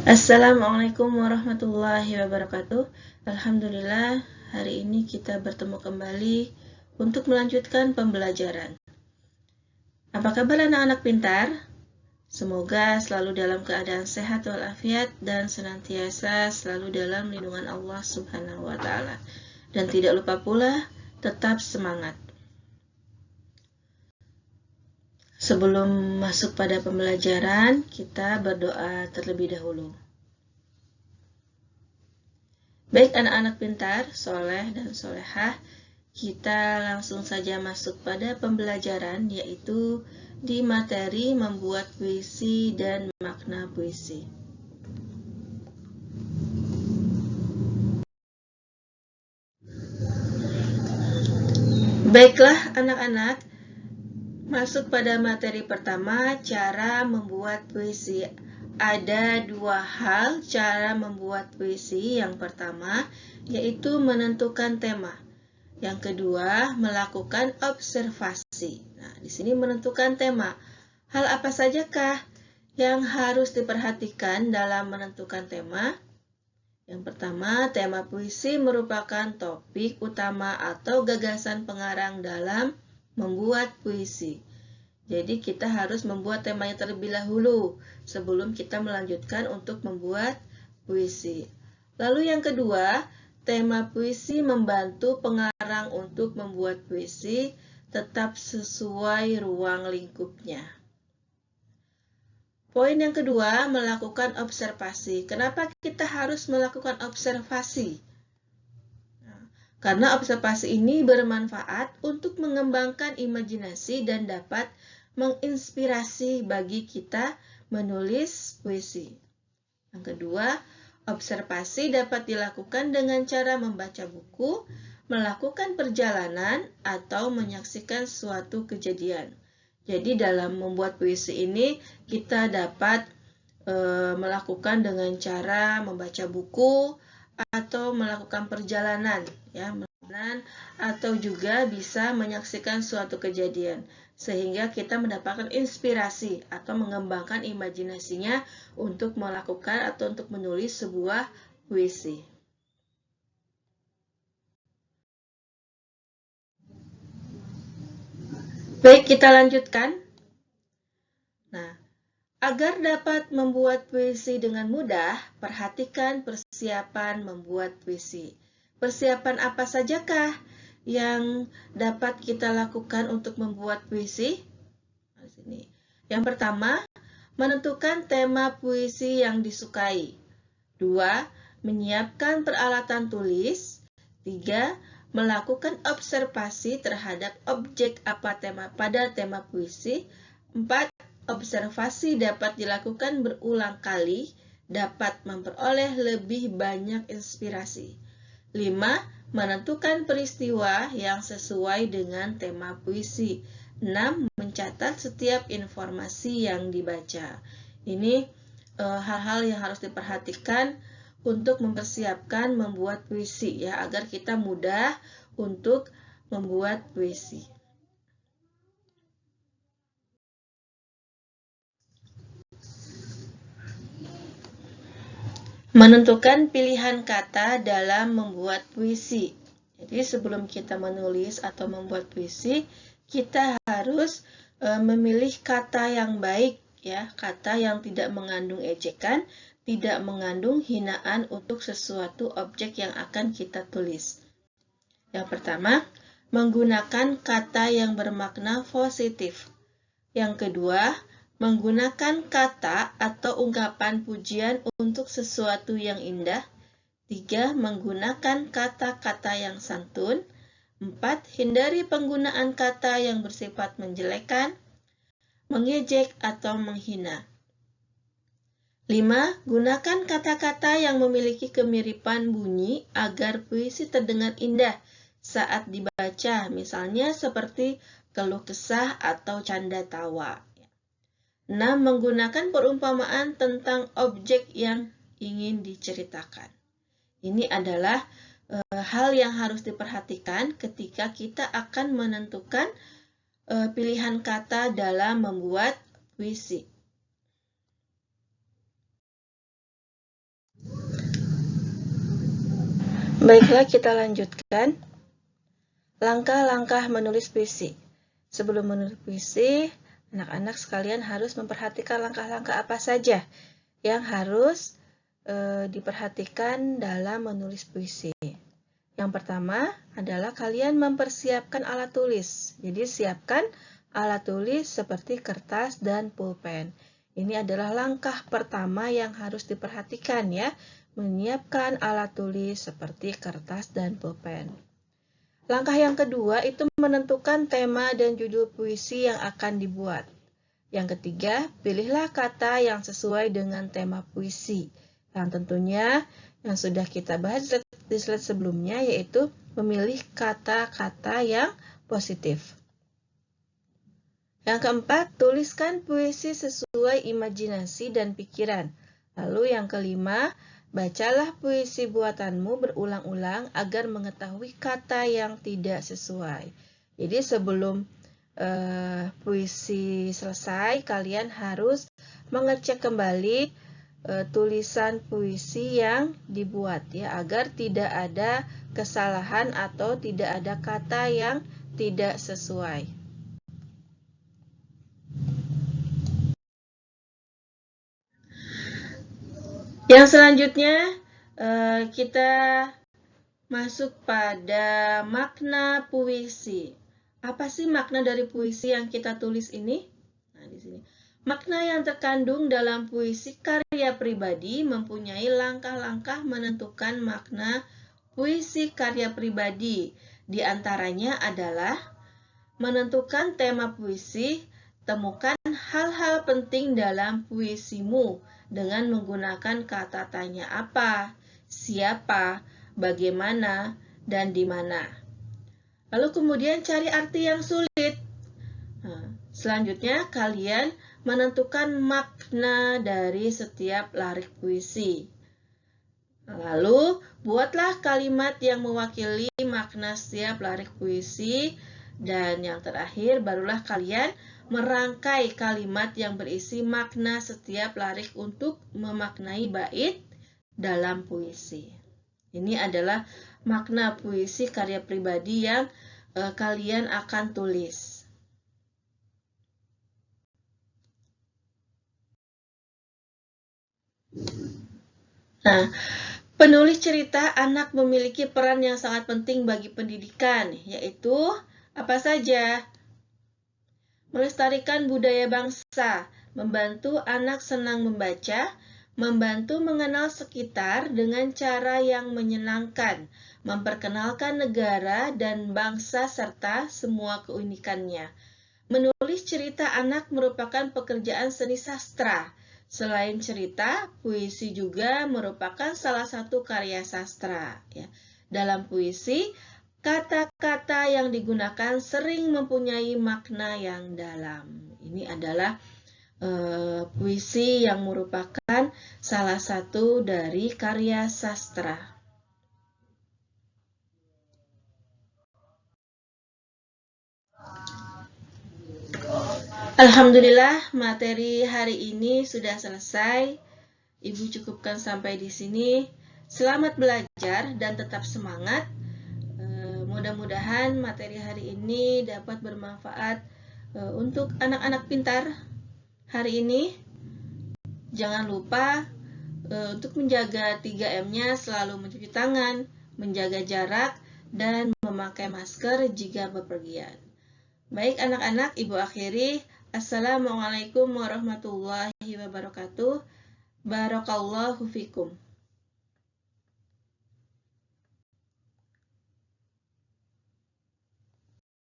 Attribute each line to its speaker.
Speaker 1: Assalamualaikum warahmatullahi wabarakatuh. Alhamdulillah, hari ini kita bertemu kembali untuk melanjutkan pembelajaran. Apa kabar anak-anak pintar? Semoga selalu dalam keadaan sehat walafiat dan senantiasa selalu dalam lindungan Allah Subhanahu wa taala. Dan tidak lupa pula tetap semangat. Sebelum masuk pada pembelajaran, kita berdoa terlebih dahulu. Baik anak-anak pintar, soleh dan solehah, kita langsung saja masuk pada pembelajaran, yaitu di materi membuat puisi dan makna puisi. Baiklah anak-anak, masuk pada materi pertama, cara membuat puisi. Ada dua hal cara membuat puisi. Yang pertama, yaitu menentukan tema. Yang kedua, melakukan observasi. Nah, di sini menentukan tema. Hal apa sajakah yang harus diperhatikan dalam menentukan tema? Yang pertama, tema puisi merupakan topik utama atau gagasan pengarang dalam membuat puisi. Jadi kita harus membuat temanya terlebih dahulu sebelum kita melanjutkan untuk membuat puisi. Lalu yang kedua, tema puisi membantu pengarang untuk membuat puisi tetap sesuai ruang lingkupnya. Poin yang kedua, melakukan observasi. Kenapa kita harus melakukan observasi? Karena observasi ini bermanfaat untuk mengembangkan imajinasi dan dapat menginspirasi bagi kita menulis puisi. Yang kedua, observasi dapat dilakukan dengan cara membaca buku, melakukan perjalanan, atau menyaksikan suatu kejadian. Jadi dalam membuat puisi ini kita dapat melakukan dengan cara membaca buku atau melakukan perjalanan, ya, atau juga bisa menyaksikan suatu kejadian sehingga kita mendapatkan inspirasi atau mengembangkan imajinasinya untuk melakukan atau untuk menulis sebuah puisi. Baik, kita lanjutkan. Nah, agar dapat membuat puisi dengan mudah, perhatikan persiapan membuat puisi. Persiapan apa sajakah yang dapat kita lakukan untuk membuat puisi? Yang pertama, menentukan tema puisi yang disukai. 2. Menyiapkan peralatan tulis. 3. Melakukan observasi terhadap objek pada tema puisi. 4. Observasi dapat dilakukan berulang kali, dapat memperoleh lebih banyak inspirasi. 5. Menentukan peristiwa yang sesuai dengan tema puisi. 6. Mencatat setiap informasi yang dibaca. Ini hal-hal yang harus diperhatikan untuk mempersiapkan membuat puisi, ya, agar kita mudah untuk membuat puisi. Menentukan pilihan kata dalam membuat puisi. Jadi sebelum kita menulis atau membuat puisi, kita harus memilih kata yang baik, ya, kata yang tidak mengandung ejekan, tidak mengandung hinaan untuk sesuatu objek yang akan kita tulis. Yang pertama, menggunakan kata yang bermakna positif. Yang kedua, menggunakan kata atau ungkapan pujian untuk sesuatu yang indah. 3. Menggunakan kata-kata yang santun. 4. Hindari penggunaan kata yang bersifat menjelekan, mengejek, atau menghina. 5. Gunakan kata-kata yang memiliki kemiripan bunyi agar puisi terdengar indah saat dibaca, misalnya seperti keluh kesah atau canda tawa. 6. Menggunakan perumpamaan tentang objek yang ingin diceritakan. Ini adalah hal yang harus diperhatikan ketika kita akan menentukan pilihan kata dalam membuat puisi. Baiklah, kita lanjutkan. Langkah-langkah menulis puisi. Sebelum menulis puisi, anak-anak sekalian harus memperhatikan langkah-langkah apa saja yang harus diperhatikan dalam menulis puisi. Yang pertama adalah kalian mempersiapkan alat tulis. Jadi siapkan alat tulis seperti kertas dan pulpen. Ini adalah langkah pertama yang harus diperhatikan ya, menyiapkan alat tulis seperti kertas dan pulpen. Langkah yang kedua itu menentukan tema dan judul puisi yang akan dibuat. Yang ketiga, pilihlah kata yang sesuai dengan tema puisi. Yang tentunya yang sudah kita bahas di slide sebelumnya, yaitu memilih kata-kata yang positif. Yang keempat, tuliskan puisi sesuai imajinasi dan pikiran. Lalu yang kelima, bacalah puisi buatanmu berulang-ulang agar mengetahui kata yang tidak sesuai. Jadi sebelum puisi selesai, kalian harus mengecek kembali tulisan puisi yang dibuat ya, agar tidak ada kesalahan atau tidak ada kata yang tidak sesuai. Yang selanjutnya kita masuk pada makna puisi. Apa sih makna dari puisi yang kita tulis ini? Nah, di sini. Makna yang terkandung dalam puisi karya pribadi mempunyai langkah-langkah menentukan makna puisi karya pribadi. Di antaranya adalah menentukan tema puisi, temukan hal-hal penting dalam puisimu dengan menggunakan kata tanya apa, siapa, bagaimana, dan di mana. Lalu kemudian cari arti yang sulit. Nah, selanjutnya kalian menentukan makna dari setiap lirik puisi. Lalu buatlah kalimat yang mewakili makna setiap lirik puisi. Dan yang terakhir barulah kalian merangkai kalimat yang berisi makna setiap lirik untuk memaknai bait dalam puisi. Ini adalah makna puisi karya pribadi yang kalian akan tulis. Nah, penulis cerita anak memiliki peran yang sangat penting bagi pendidikan, yaitu apa saja? Melestarikan budaya bangsa, membantu anak senang membaca, membantu mengenal sekitar dengan cara yang menyenangkan, memperkenalkan negara dan bangsa serta semua keunikannya. Menulis cerita anak merupakan pekerjaan seni sastra. Selain cerita, puisi juga merupakan salah satu karya sastra. Ya. Dalam puisi, kata-kata yang digunakan sering mempunyai makna yang dalam. Ini adalah puisi yang merupakan salah satu dari karya sastra. Alhamdulillah, materi hari ini sudah selesai. Ibu cukupkan sampai di sini. Selamat belajar dan tetap semangat. Mudah-mudahan materi hari ini dapat bermanfaat untuk anak-anak pintar hari ini. Jangan lupa untuk menjaga 3M-nya, selalu mencuci tangan, menjaga jarak, dan memakai masker jika bepergian. Baik anak-anak, Ibu akhiri. Assalamualaikum warahmatullahi wabarakatuh. Barakallahu fikum.